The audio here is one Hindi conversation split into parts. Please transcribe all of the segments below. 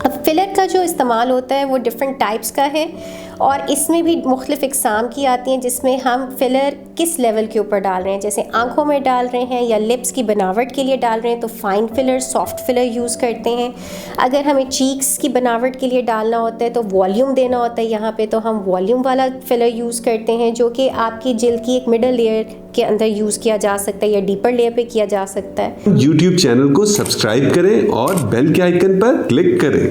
अब फिलर का जो इस्तेमाल होता है वो डिफरेंट टाइप्स का है और इसमें भी मुख्तलिफ़ इक़साम की आती हैं, जिसमें हम फिलर किस लेवल के ऊपर डाल रहे हैं। जैसे आँखों में डाल रहे हैं या लिप्स की बनावट के लिए डाल रहे हैं तो fine filler, soft filler use करते हैं। अगर हमें चीक्स की बनावट के लिए डालना होता है तो वॉल्यूम देना होता है यहाँ पे, तो हम वॉल्यूम वाला फिलर यूज़ करते हैं, जो कि आपकी जिल्द की एक मिडल लेयर के अंदर यूज़ किया जा सकता है या डीपर लेयर पे किया जा सकता है। YouTube चैनल को सब्सक्राइब करें और बेल के आइकन पर क्लिक करें।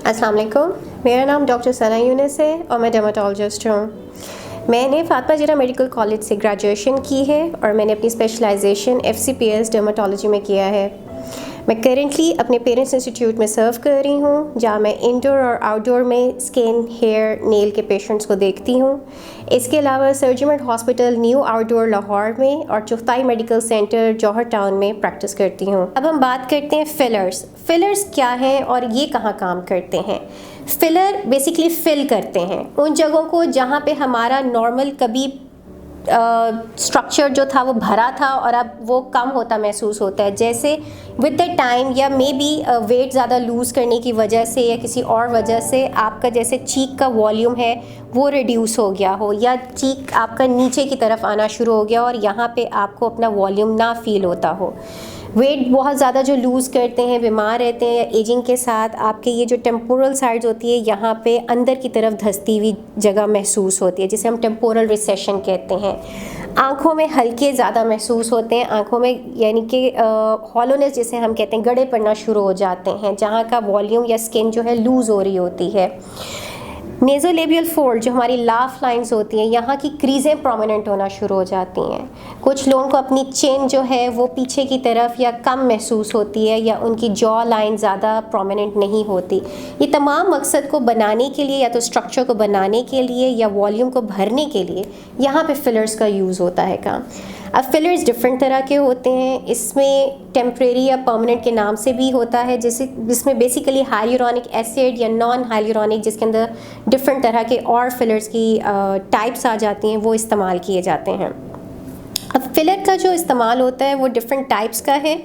अस्सलाम वालेकुम, मेरा नाम डॉक्टर सना यूनिस है और मैं डर्मेटोलॉजिस्ट हूँ। मैंने फातिमा जिन्ना मेडिकल कॉलेज से ग्रेजुएशन की है और मैंने अपनी स्पेशलाइजेशन FCPS डर्मेटोलॉजी में किया है। मैं करेंटली अपने पेरेंट्स इंस्टीट्यूट में सर्व कर रही हूँ, जहाँ मैं इंडोर और आउटडोर में स्किन, हेयर, नेल के पेशेंट्स को देखती हूँ। इसके अलावा सर्जिमेंट हॉस्पिटल न्यू आउटडोर लाहौर में और चुफ्ताई मेडिकल सेंटर जौहर टाउन में प्रैक्टिस करती हूँ। अब हम बात करते हैं फिलर्स। फिलर्स क्या हैं और ये कहाँ काम करते हैं। फिलर बेसिकली फिल करते हैं उन जगहों को जहाँ पे हमारा नॉर्मल कभी स्ट्रक्चर जो था वो भरा था और अब वो कम होता महसूस होता है। जैसे विद द टाइम या मे बी वेट ज़्यादा लूज़ करने की वजह से या किसी और वजह से आपका जैसे चीक का वॉल्यूम है वो रिड्यूस हो गया हो या चीक आपका नीचे की तरफ आना शुरू हो गया और यहाँ पे आपको अपना वॉल्यूम ना फील होता हो। वेट बहुत ज़्यादा जो लूज़ करते हैं, बीमार रहते हैं या एजिंग के साथ, आपके ये जो टेम्पोरल साइड्स होती है यहाँ पे अंदर की तरफ धंसती हुई जगह महसूस होती है, जिसे हम टेम्पोरल रिसेशन कहते हैं। आँखों में हल्के ज़्यादा महसूस होते हैं, आँखों में यानी कि हॉलोनेस जिसे हम कहते हैं, गड़े पड़ना शुरू हो जाते हैं जहाँ का वॉल्यूम या स्किन जो है लूज़ हो रही होती है। नेज़ोलेबियल फोल्ड जो हमारी लाफ लाइंस होती हैं, यहाँ की क्रीज़ें प्रोमिनेंट होना शुरू हो जाती हैं। कुछ लोगों को अपनी चेन जो है वो पीछे की तरफ या कम महसूस होती है या उनकी जॉ लाइन ज़्यादा प्रोमिनेंट नहीं होती। ये तमाम मकसद को बनाने के लिए या तो स्ट्रक्चर को बनाने के लिए या वॉल्यूम को भरने के लिए यहाँ पे फिलर्स का यूज़ होता है काम। अब फिलर्स डिफरेंट तरह के होते हैं, इसमें टेम्परेरी या परमानेंट के नाम से भी होता है, जिसमें बेसिकली हाइलुरोनिक एसिड या नॉन हाइलुरोनिक, जिसके अंदर डिफरेंट तरह के और फिलर्स की टाइप्स आ जाती हैं, वो इस्तेमाल किए जाते हैं। अब फिलर का जो इस्तेमाल होता है वो डिफरेंट टाइप्स का है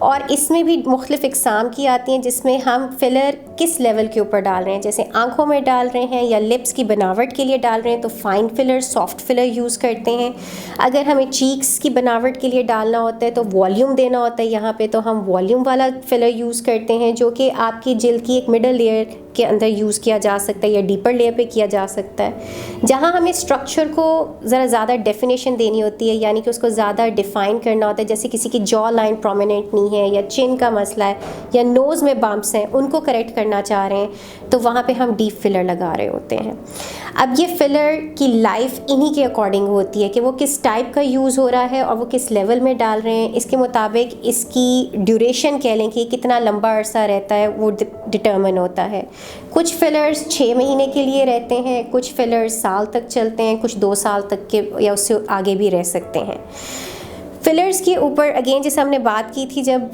और इसमें भी मुख्तलिफ़ इक़साम की आती हैं, जिसमें हम फिलर किस लेवल के ऊपर डाल रहे हैं। जैसे आँखों में डाल रहे हैं या लिप्स की बनावट के लिए डाल रहे हैं तो fine filler, soft filler use करते हैं। अगर हमें चीक्स की बनावट के लिए डालना होता है तो वॉल्यूम देना होता है यहाँ पे, तो हम वॉल्यूम वाला फिलर यूज़ करते हैं, जो कि आपकी जिल्द की एक मिडल लेयर के अंदर यूज़ किया जा सकता है या डीपर लेयर पे किया जा सकता है। जहाँ हमें स्ट्रक्चर को ज़्यादा डेफिनेशन देनी होती है, यानी कि उसको ज़्यादा डिफ़ाइन करना होता है, जैसे किसी की जॉ लाइन प्रोमिनेंट नहीं है या चिन का मसला है या नोज़ में बम्प्स हैं, उनको करेक्ट करना चाह रहे हैं, तो वहाँ पे हम डीप फिलर लगा रहे होते हैं। अब ये फिलर की लाइफ इन्हीं के अकॉर्डिंग होती है कि वो किस टाइप का यूज़ हो रहा है और वो किस लेवल में डाल रहे हैं, इसके मुताबिक इसकी ड्यूरेशन कह लें कि कितना लंबा अरसा रहता है वो डिटर्मिन होता है। कुछ फिलर्स 6 महीने के लिए रहते हैं, कुछ फिलर्स साल तक चलते हैं, कुछ 2 साल तक के या उससे आगे भी रह सकते हैं। फिलर्स के ऊपर अगेन जैसे हमने बात की थी, जब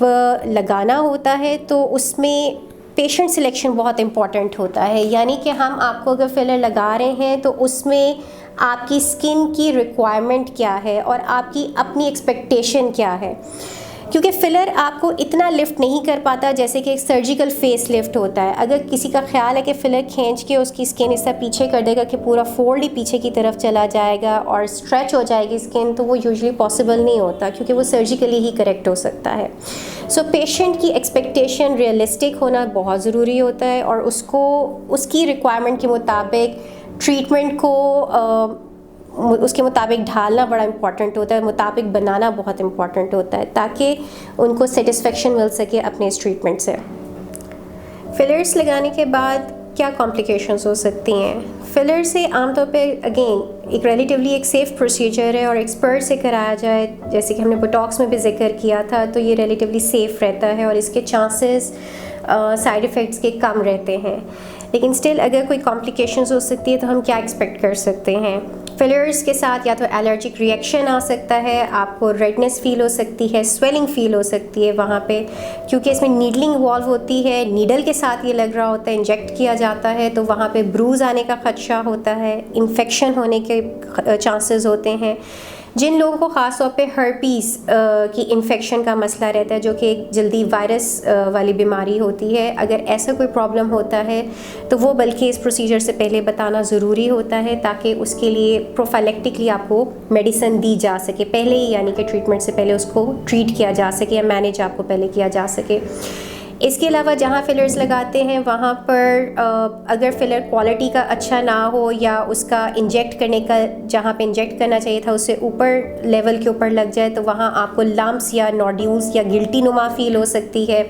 लगाना होता है तो उसमें पेशेंट सिलेक्शन बहुत इम्पॉर्टेंट होता है, यानी कि हम आपको अगर फिलर लगा रहे हैं तो उसमें आपकी स्किन की रिक्वायरमेंट क्या है और आपकी अपनी एक्सपेक्टेशन क्या है, क्योंकि फिलर आपको इतना लिफ्ट नहीं कर पाता जैसे कि एक सर्जिकल फेस लिफ्ट होता है। अगर किसी का ख्याल है कि फिलर खींच के उसकी स्किन इस तरह पीछे कर देगा कि पूरा फोल्ड ही पीछे की तरफ चला जाएगा और स्ट्रेच हो जाएगी स्किन, तो वो यूजुअली पॉसिबल नहीं होता क्योंकि वो सर्जिकली ही करेक्ट हो सकता है। सो पेशेंट की एक्सपेक्टेशन रियलिस्टिक होना बहुत ज़रूरी होता है और उसको उसकी रिक्वायरमेंट के मुताबिक ट्रीटमेंट को उसके मुताबिक ढालना बड़ा इम्पॉर्टेंट होता है, मुताबिक बनाना बहुत इम्पॉर्टेंट होता है, ताकि उनको सेटिस्फेक्शन मिल सके अपने इस ट्रीटमेंट से। फिलर्स लगाने के बाद क्या कॉम्प्लिकेशंस हो सकती हैं। फिलर से आमतौर पे अगेन एक रिलेटिवली एक सेफ़ प्रोसीजर है और एक्सपर्ट से कराया जाए, जैसे कि हमने बोटॉक्स में भी जिक्र किया था, तो ये रिलेटिवली सेफ़ रहता है और इसके चांसेस साइड इफ़ेक्ट्स के कम रहते हैं। लेकिन स्टिल अगर कोई कॉम्प्लिकेशंस हो सकती है तो हम क्या एक्सपेक्ट कर सकते हैं। फिलर्स के साथ या तो एलर्जिक रिएक्शन आ सकता है, आपको रेडनेस फील हो सकती है, स्वेलिंग फील हो सकती है वहाँ पे, क्योंकि इसमें नीडलिंग इन्वॉल्व होती है, नीडल के साथ ये लग रहा होता है, इंजेक्ट किया जाता है, तो वहाँ पे ब्रूज आने का खदशा होता है, इन्फेक्शन होने के चांसेस होते हैं। जिन लोगों को ख़ास तौर पे हर्पीस की इन्फेक्शन का मसला रहता है, जो कि एक जल्दी वायरस वाली बीमारी होती है, अगर ऐसा कोई प्रॉब्लम होता है तो वो बल्कि इस प्रोसीजर से पहले बताना ज़रूरी होता है, ताकि उसके लिए प्रोफाइलेक्टिकली आपको मेडिसिन दी जा सके पहले ही, यानी कि ट्रीटमेंट से पहले उसको ट्रीट किया जा सके या मैनेज आपको पहले किया जा सके। इसके अलावा जहाँ फिलर्स लगाते हैं वहाँ पर अगर फिलर क्वालिटी का अच्छा ना हो या उसका इंजेक्ट करने का, जहाँ पे इंजेक्ट करना चाहिए था उससे ऊपर लेवल के ऊपर लग जाए, तो वहाँ आपको लम्प्स या नोड्यूल्स या गिल्टी नुमा फील हो सकती है।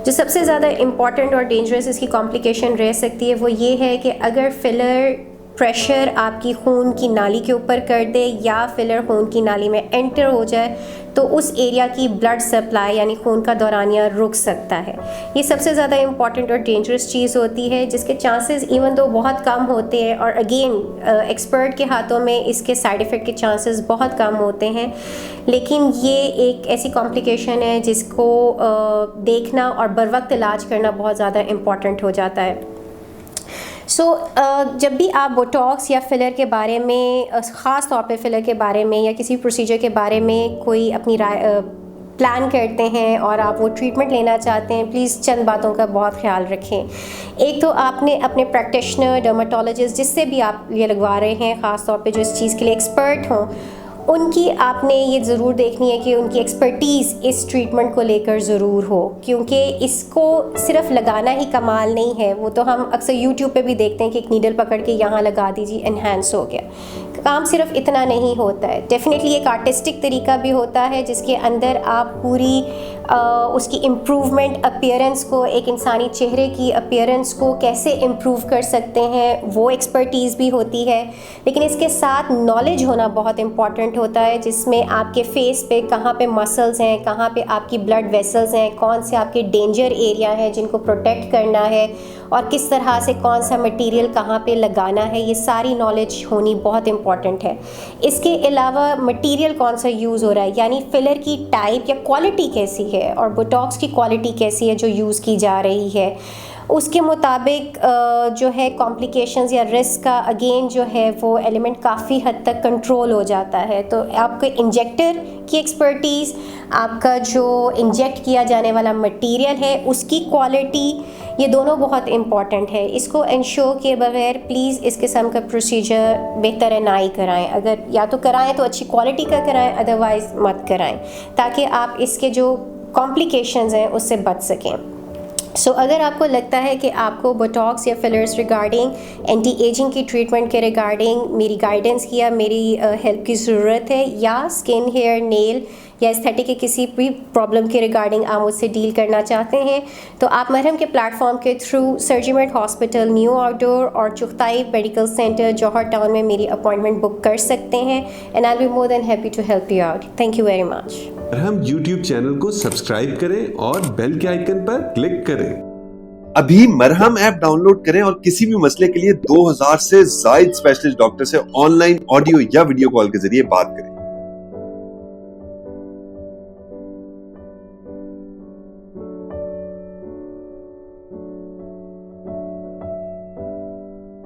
जो सबसे ज़्यादा इम्पॉर्टेंट और डेंजरस इसकी कॉम्प्लिकेशन रह सकती है वो ये है कि अगर फिलर प्रेशर आपकी खून की नाली के ऊपर कर दे या फिलर खून की नाली में एंटर हो जाए तो उस एरिया की ब्लड सप्लाई यानी खून का दौरानिया रुक सकता है। ये सबसे ज़्यादा इम्पॉर्टेंट और डेंजरस चीज़ होती है, जिसके चांसेस इवन दो बहुत कम होते हैं, और अगेन एक्सपर्ट के हाथों में इसके साइड इफ़ेक्ट के चांसेस बहुत कम होते हैं। लेकिन ये एक ऐसी कॉम्प्लिकेशन है जिसको देखना और बर वक्त इलाज करना बहुत ज़्यादा इम्पॉर्टेंट हो जाता है। जब भी आप बोटॉक्स या फिलर के बारे में, ख़ास तौर पे फिलर के बारे में या किसी प्रोसीजर के बारे में कोई अपनी राय प्लान करते हैं और आप वो ट्रीटमेंट लेना चाहते हैं, प्लीज़ चंद बातों का बहुत ख्याल रखें। एक तो आपने अपने प्रैक्टिशनर, डर्माटोलॉजिस्ट, जिससे भी आप ये लगवा रहे हैं, ख़ास तौर पे जो इस चीज़ के लिए एक्सपर्ट हों, उनकी आपने ये ज़रूर देखनी है कि उनकी एक्सपर्टीज़ इस ट्रीटमेंट को लेकर ज़रूर हो, क्योंकि इसको सिर्फ लगाना ही कमाल नहीं है। वो तो हम अक्सर यूट्यूब पे भी देखते हैं कि एक नीडल पकड़ के यहाँ लगा दीजिए, एनहांस हो गया। काम सिर्फ इतना नहीं होता है, डेफिनेटली एक आर्टिस्टिक तरीका भी होता है जिसके अंदर आप पूरी उसकी इम्प्रूवमेंट, अपीयरेंस को, एक इंसानी चेहरे की अपीयरेंस को कैसे इम्प्रूव कर सकते हैं, वो एक्सपर्टीज़ भी होती है। लेकिन इसके साथ नॉलेज होना बहुत इम्पॉर्टेंट होता है, जिसमें आपके फेस पे कहाँ पे मसल्स हैं, कहाँ पे आपकी ब्लड वेसल्स हैं, कौन से आपके डेंजर एरिया हैं जिनको प्रोटेक्ट करना है, और किस तरह से कौन सा मटेरियल कहाँ पे लगाना है, ये सारी नॉलेज होनी बहुत इम्पॉर्टेंट है। इसके अलावा मटेरियल कौन सा यूज़ हो रहा है, यानी फिलर की टाइप या क्वालिटी कैसी है और बोटॉक्स की क्वालिटी कैसी है जो यूज़ की जा रही है, उसके मुताबिक जो है कॉम्प्लिकेशंस या रिस्क का अगेन जो है वो एलिमेंट काफ़ी हद तक कंट्रोल हो जाता है। तो आपके इंजेक्टर की एक्सपर्टीज़, आपका जो इंजेक्ट किया जाने वाला मटेरियल है उसकी क्वालिटी, ये दोनों बहुत इम्पॉर्टेंट है। इसको इंश्योर किए बगैर प्लीज़ इस किस्म का प्रोसीजर बेहतर है ना ही कराएं। अगर या तो कराएं तो अच्छी क्वालिटी का कराएं, अदरवाइज़ मत कराएं, ताकि आप इसके जो कॉम्प्लिकेशंस हैं उससे बच सकें। अगर आपको लगता है कि आपको बोटॉक्स या फिलर्स रिगार्डिंग, एंटी एजिंग की ट्रीटमेंट के रिगार्डिंग मेरी गाइडेंस की या मेरी हेल्प की ज़रूरत है, या स्किन, हेयर, नेल या एस्थेटिक के किसी भी प्रॉब्लम के रिगार्डिंग आप मुझसे डील करना चाहते हैं, तो आप मरहम के प्लेटफॉर्म के through Surgimed hospital, new outdoor और Chughtai medical centre, Johar town में मेरी अपॉइंटमेंट बुक कर सकते हैं, and I will be more than happy to help you out. Thank you very much. हम YouTube चैनल को सब्सक्राइब करें और बेल के आइकन पर क्लिक करें। अभी मरहम ऐप डाउनलोड करें और किसी भी मसले के लिए 2000 से ज्यादा स्पेशलिस्ट डॉक्टर से ऑनलाइन ऑडियो या वीडियो कॉल के जरिए बात करें।